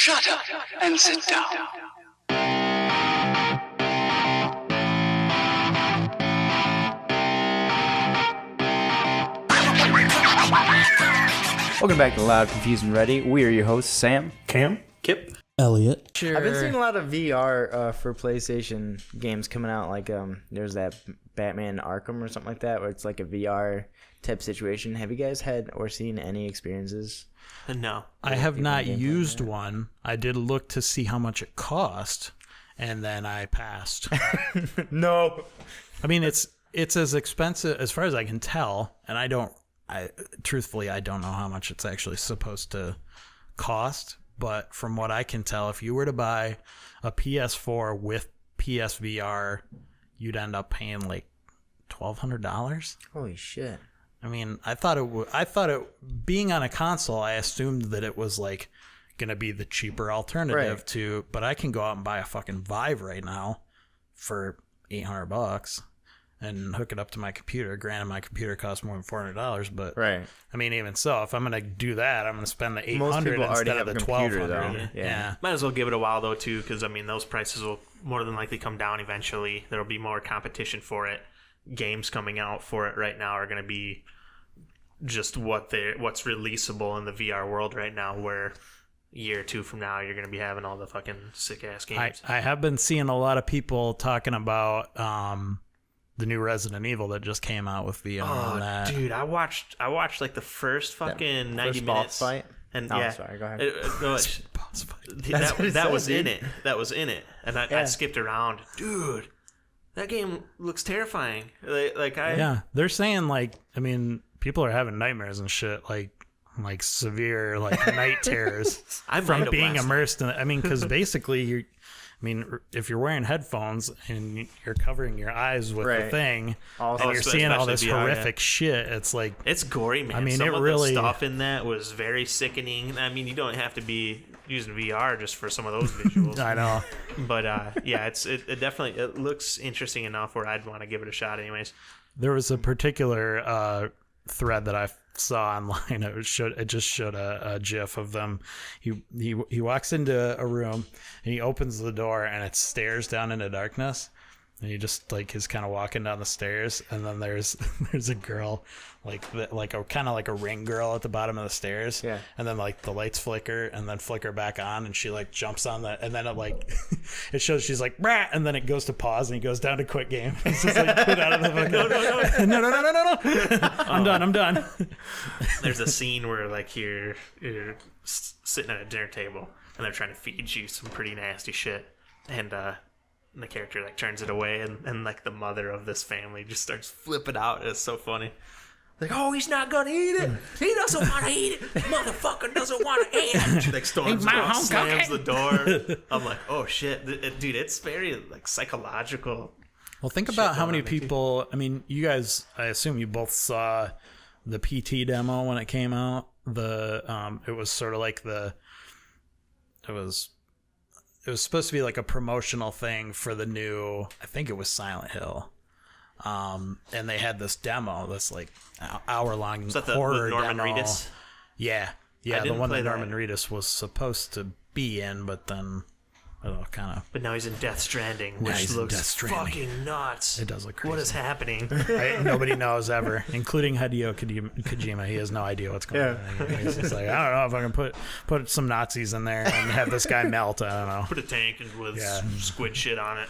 Shut up and sit down. Welcome back to Loud, Confused, and Ready. We are your hosts, Sam, Cam, Kip, Elliot. Sure. I've been seeing a lot of VR for PlayStation games coming out. Like there's that Batman Arkham or something like that, where it's like a VR type situation. Have you guys had or seen any experiences? No. I have not used one. I did look to see how much it cost, and then I passed. No. I mean, it's as expensive as far as I can tell, and truthfully, I don't know how much it's actually supposed to cost. But from what I can tell, if you were to buy a PS4 with PSVR, you'd end up paying like $1,200. Holy shit. I mean, I thought it being on a console, I assumed that it was like gonna be the cheaper alternative to, but I can go out and buy a fucking Vive right now for $800 and hook it up to my computer. Granted, my computer costs more than $400, but I mean, even so, if I'm gonna do that, I'm gonna spend the $800 instead of the $1,200. Yeah. Might as well give it a while though too, because I mean, those prices will more than likely come down eventually. There'll be more competition for it. Games coming out for it right now are going to be just what's releasable in the VR world right now, where a year or two from now you're going to be having all the fucking sick ass games. I have been seeing a lot of people talking about the new Resident Evil that just came out with VR. Oh, and that. Dude, I watched like the first fucking 90 minutes. Fight? And sorry, go ahead. That was in it. That was in it. And I skipped around. Dude, that game looks terrifying. They're saying like, I mean, people are having nightmares and shit, like severe like night terrors from being immersed in it. I mean, because basically if you're wearing headphones and you're covering your eyes with the thing, and you're seeing all this horrific shit, it's like, it's gory, man. I mean, some of the stuff in that was very sickening. I mean, you don't have to be using VR just for some of those visuals. I know, but it definitely looks interesting enough where I'd want to give it a shot, anyways. There was a particular thread that I saw online. It just showed a GIF of them. He walks into a room and he opens the door and it stares down into darkness. And he just like is kind of walking down the stairs, and then there's a girl like a kind of like a ring girl at the bottom of the stairs. Yeah. And then like the lights flicker and then flicker back on, and she like jumps on that, and then it like it shows she's like brah, and then it goes to pause and he goes down to quit game. It's just like put out of the fucking no. I'm done. There's a scene where like you're sitting at a dinner table and they're trying to feed you some pretty nasty shit, and the character like turns it away, and like the mother of this family just starts flipping out. It's so funny. Like, oh, he's not gonna eat it. He doesn't want to eat it. Motherfucker doesn't want to eat it. She like storms out, slams the door. I'm like, oh shit, dude, it's very like psychological. Well, think about how many people. I mean, you guys. I assume you both saw the PT demo when it came out. It was sort of like it was supposed to be like a promotional thing for the new, I think it was Silent Hill. And they had this demo, this like hour-long horror the Norman demo. Reedus? Yeah, the one that Norman Reedus was supposed to be in, but then kind of. But now he's in Death Stranding, which looks fucking nuts. It does look crazy. What is happening? Nobody knows ever, including Hideo Kojima. He has no idea what's going on. He's just like, I don't know if I can put some Nazis in there and have this guy melt. I don't know. Put a tank with squid shit on it.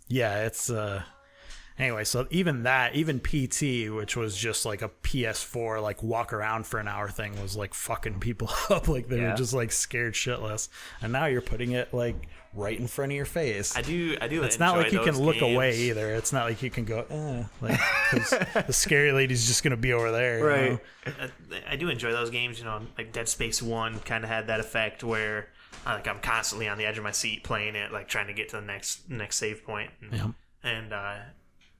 It's anyway, so even PT, which was just like a PS4 like walk around for an hour thing, was like fucking people up. Like they were just like scared shitless. And now you're putting it like right in front of your face. I do. It's not like you can look away either. It's not like you can go like, cause the scary lady's just gonna be over there, right? You know? I do enjoy those games. You know, like Dead Space 1 kind of had that effect where like I'm constantly on the edge of my seat playing it, like trying to get to the next save point. And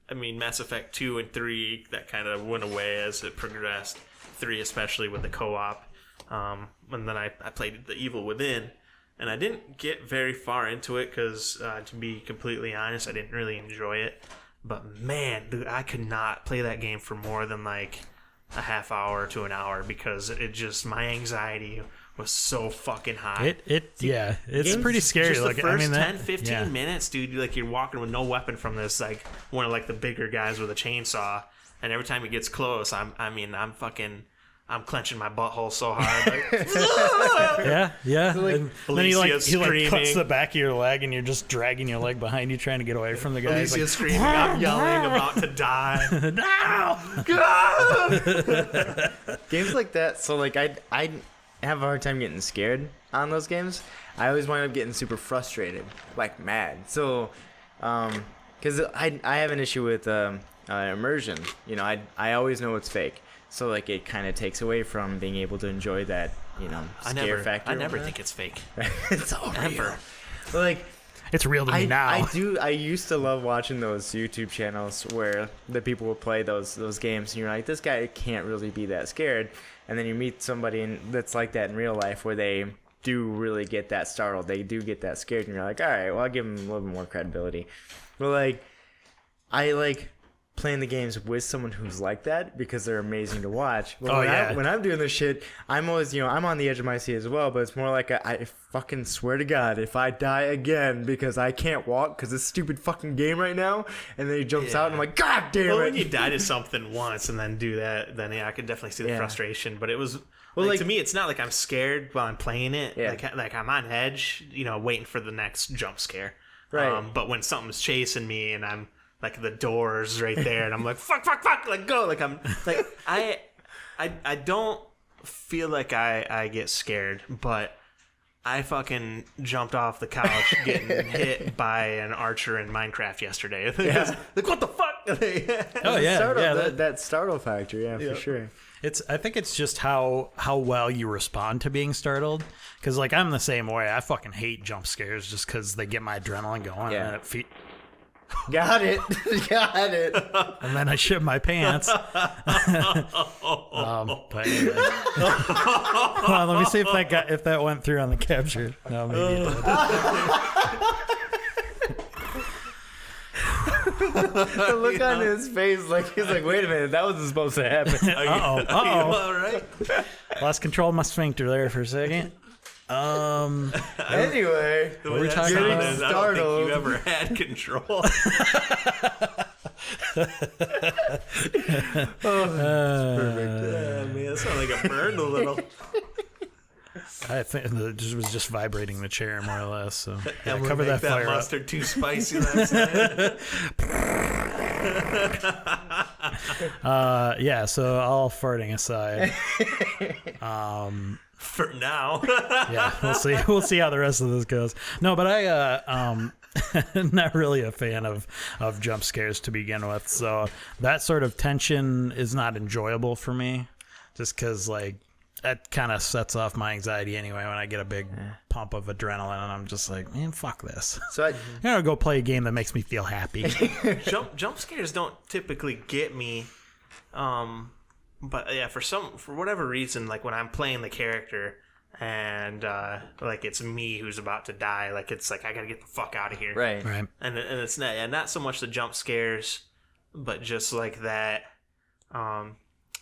I mean, Mass Effect 2 and 3, that kind of went away as it progressed. 3 especially with the co-op. And then I played The Evil Within, and I didn't get very far into it because, to be completely honest, I didn't really enjoy it. But man, dude, I could not play that game for more than like a half hour to an hour because it just, my anxiety was so fucking high. It's pretty scary. Just like the first 10, 15 yeah. minutes, dude, you're walking with no weapon from this, like, one of, like, the bigger guys with a chainsaw, and every time he gets close, I'm clenching my butthole so hard. Like, yeah. like, and then he cuts screaming. the back of your leg, and you're just dragging your leg behind you, trying to get away from the guy. Alicia's screaming, I'm yelling, about to die. No! Games like that. So like I have a hard time getting scared on those games. I always wind up getting super frustrated, like mad. So, because I have an issue with immersion. You know, I always know it's fake. So like it kind of takes away from being able to enjoy that, you know, scare factor. I never think it's fake. It's all Ever. real. But like It's real to me now. I used to love watching those YouTube channels where the people would play those games, and you're like, this guy can't really be that scared. And then you meet somebody that's like that in real life, where they do really get that startled. They do get that scared, and you're like, all right, well, I'll give them a little bit more credibility. But like, I like playing the games with someone who's like that because they're amazing to watch. But when I'm doing this shit, I'm always, I'm on the edge of my seat as well, but it's more like I fucking swear to God, if I die again because I can't walk because this stupid fucking game right now, and then he jumps out and I'm like, God damn it. When you die to something once and then do that, then I could definitely see the frustration. But it was, to me, it's not like I'm scared while I'm playing it. Yeah. Like I'm on edge, waiting for the next jump scare. Right. But when something's chasing me and I'm like the door's right there and I'm like fuck, like go, like I'm like I don't feel like I get scared, but I fucking jumped off the couch getting hit by an archer in Minecraft yesterday. Like what the fuck? Oh yeah, that startle factor, for sure. I think it's just how well you respond to being startled. Because like I'm the same way. I fucking hate jump scares just because they get my adrenaline going. Yeah. And Got it. and then I shit my pants. But anyway. Hold on, let me see if that went through on the capture. No, maybe it did. The look on his face, like he's like, wait a minute, that wasn't supposed to happen. Uh-oh. All right. Lost control of my sphincter there for a second. Anyway, what were we talking about? I don't think you ever had control. Perfect. Man, that sounded like it burned a little. I think it was just vibrating the chair more or less. So Yeah, cover that fire mustard up. too spicy last night. So all farting aside, For now. yeah, we'll see how the rest of this goes. No, but I not really a fan of jump scares to begin with. So that sort of tension is not enjoyable for me, just because like that kind of sets off my anxiety anyway when I get a big pump of adrenaline, and I'm just like, man, fuck this. So I'm gonna go play a game that makes me feel happy. Jump scares don't typically get me. But yeah, for whatever reason, like when I'm playing the character and like it's me who's about to die, like it's like I gotta get the fuck out of here. right. And it's not so much the jump scares, but just like that.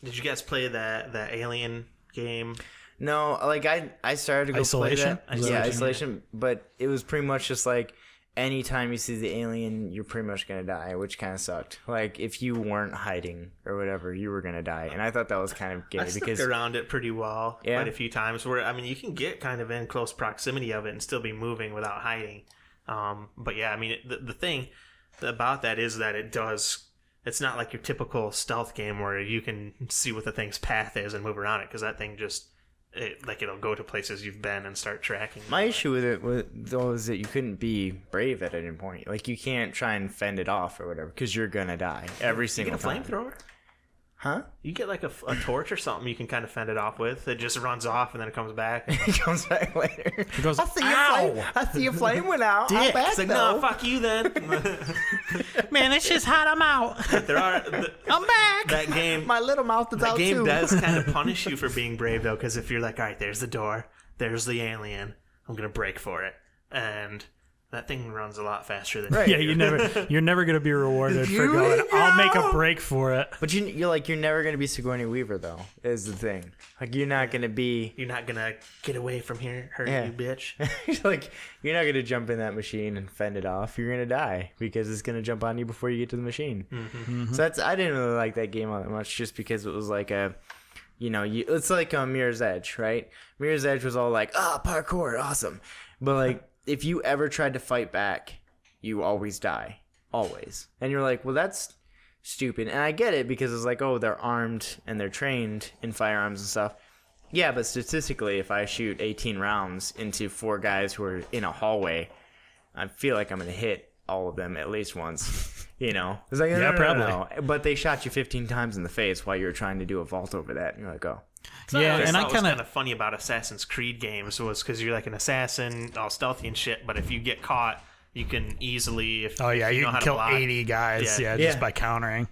Did you guys play that Alien game? No, like I started to go Isolation? play that. Isolation, but it was pretty much just like anytime you see the alien, you're pretty much gonna die, which kind of sucked. Like if you weren't hiding or whatever, you were gonna die, and I thought that was kind of gay I stuck around it pretty well quite a few times. Where I mean, you can get kind of in close proximity of it and still be moving without hiding. But yeah, I mean, the thing about that is that it's not like your typical stealth game where you can see what the thing's path is and move around it, because that thing just it'll go to places you've been and start tracking. My issue with it was that you couldn't be brave at any point. Like you can't try and fend it off or whatever, because you're gonna die every single time. You get a flamethrower? Huh? You get like a torch or something you can kind of fend it off with. It just runs off and then it comes back. It comes back later. It goes, I see your flame went out. I'm Dick. back It's like, though. no, fuck you then. man, it's just hot. I'm out. I'm back. That game. My little mouth is That out game too. does kind of punish you for being brave though, because if you're like, all right, there's the door, there's the alien, I'm gonna break for it, and that thing runs a lot faster than Right. Yeah, you're never gonna be rewarded for going, I'll make a break for it. But you're never gonna be Sigourney Weaver though. Is the thing. Like you're not gonna get away from here, hurt Yeah. you, bitch. like you're not gonna jump in that machine and fend it off. You're gonna die because it's gonna jump on you before you get to the machine. Mm-hmm. So I didn't really like that game all that much, just because it was like it's like Mirror's Edge, right? Mirror's Edge was all like, parkour, awesome, but like if you ever tried to fight back, you always die, always, and you're like, well, that's stupid. And I get it because it's like, oh, they're armed and they're trained in firearms and stuff. Yeah, but statistically, if I shoot 18 rounds into 4 guys who are in a hallway, I feel like I'm going to hit all of them at least once, It's like, no, probably. But they shot you 15 times in the face while you were trying to do a vault over that. And you're like, oh. Yeah, and I was kind of funny about Assassin's Creed games was because you're like an assassin, all stealthy and shit, but if you get caught, you can easily... Oh, yeah, you know can how to kill block. 80 guys, Yeah. just by countering.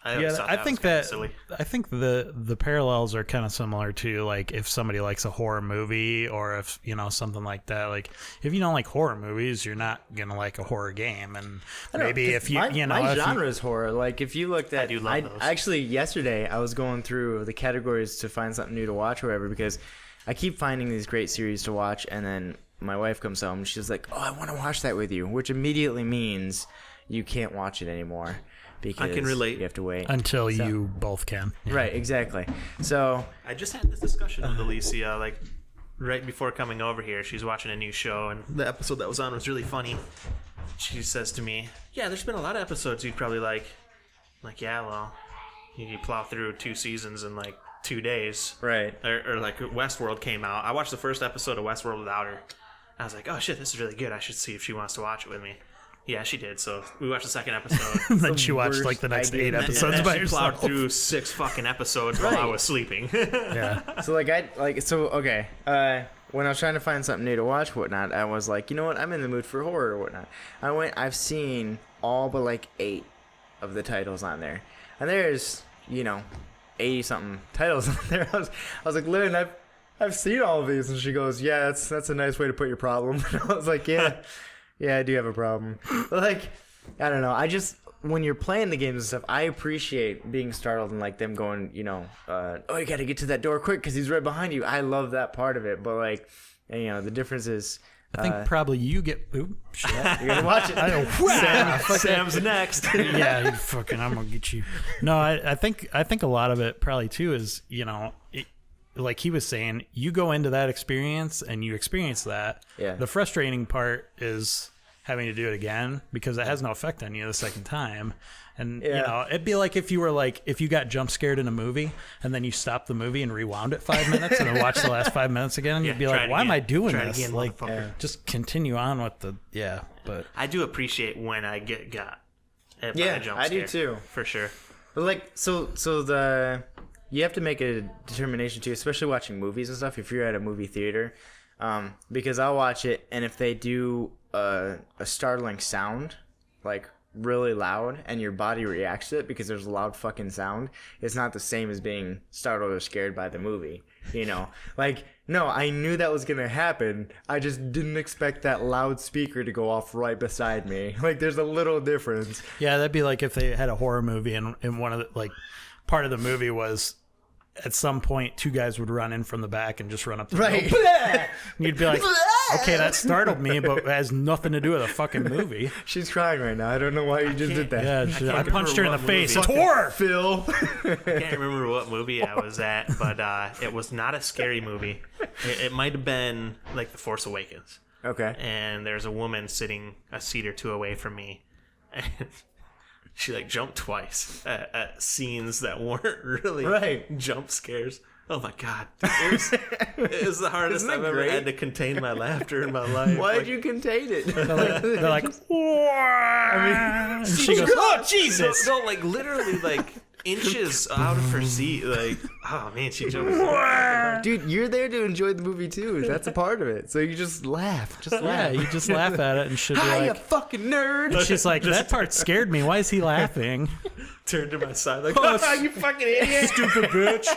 I think the parallels are kind of similar to like if somebody likes a horror movie or if something like that. Like if you don't like horror movies, you're not gonna like a horror game. And maybe if my genre is horror. Like if you looked at, I do love those. Actually, yesterday I was going through the categories to find something new to watch or whatever, because I keep finding these great series to watch, and then my wife comes home and she's like, "Oh, I want to watch that with you," which immediately means you can't watch it anymore. Because I can relate. You have to wait until you both can. Yeah. Right, exactly. So I just had this discussion with Alicia, like right before coming over here. She's watching a new show, and the episode that was on was really funny. She says to me, "Yeah, there's been a lot of episodes you'd probably like." I'm like, yeah, well, you plow through 2 seasons in like 2 days, right? Or like Westworld came out. I watched the first episode of Westworld without her. I was like, oh shit, this is really good. I should see if she wants to watch it with me. Yeah, she did. So we watched the second episode. Then she watched like the next 8 episodes and by she herself. plowed through 6 fucking episodes while I was sleeping. Yeah. So okay. When I was trying to find something new to watch, whatnot, I was like, you know what? I'm in the mood for horror or whatnot. I've seen all but like 8 of the titles on there, and there's 80 something titles on there. I was like, Lynn, I've seen all of these, and she goes, yeah, that's a nice way to put your problem. And I was like, yeah. Yeah, I do have a problem. But like, I don't know. When you're playing the games and stuff, I appreciate being startled and like them going, oh, you got to get to that door quick because he's right behind you. I love that part of it. But like, the difference is, I think probably you get. Ooh, shit. you're gonna watch it. Sam's next. Yeah, I'm gonna get you. No, I think a lot of it probably too is like he was saying, you go into that experience and you experience that. Yeah. The frustrating part is having to do it again because it has no effect on you the second time. And it'd be like if you got jump scared in a movie and then you stopped the movie and rewound it 5 minutes and then watched the last 5 minutes again, and you'd be like, why am I doing this? Again, like, just continue on with but I do appreciate when I get got. By a jump scare, I do too, for sure. But like, you have to make a determination too, especially watching movies and stuff. If you're at a movie theater, because I'll watch it, and if they do a startling sound, like really loud, and your body reacts to it because there's a loud fucking sound, it's not the same as being startled or scared by the movie. Like, no, I knew that was gonna happen. I just didn't expect that loud speaker to go off right beside me. Like, there's a little difference. yeah, that'd be like if they had a horror movie and one of the like part of the movie was at some point 2 guys would run in from the back and just run up to Right. and you'd be like, okay, that startled me, but it has nothing to do with a fucking movie. She's crying right now. I don't know why you just did that. Yeah, I punched her in the remember face. what It's movie. horror. Phil. I can't remember what movie I was at, but it was not a scary movie. It might have been like The Force Awakens. Okay. And there's a woman sitting a seat or 2 away from me, and she like jumped twice at scenes that weren't really jump scares. Oh my god, it was the hardest I've ever had to contain my laughter in my life. Why did you contain it? They're like, and she goes, oh Jesus! No, like literally like inches out of her seat. Like, oh man, she jumped. Dude, you're there to enjoy the movie too. That's a part of it. So you just laugh. Yeah, you just laugh at it and she'll be Hi, you like, fucking nerd. and she's like, that part scared me. Why is he laughing? Turned to my side like, Oh, you fucking idiot! Stupid bitch.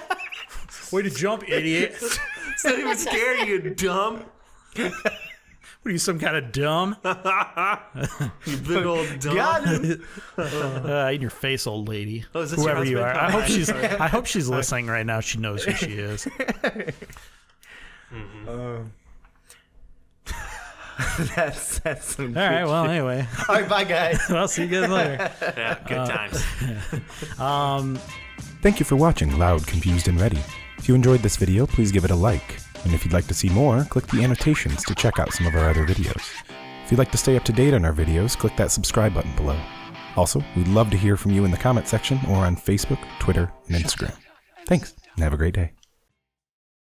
Way to jump, idiot. It's not even scary, you dumb. What are you, some kind of dumb? You big old dumb. Got him. In your face, old lady. Oh, is this your Whoever you are. husband? I hope she's listening right now. She knows who she is. That's some All good right. Well, shit. anyway. All right, bye, guys. I'll see you guys later. Yeah, good times. Thank you for watching Loud, Confused, and Ready. If you enjoyed this video, please give it a like. And if you'd like to see more, click the annotations to check out some of our other videos. If you'd like to stay up to date on our videos, click that subscribe button below. Also, we'd love to hear from you in the comment section or on Facebook, Twitter, and Instagram. Thanks, and have a great day.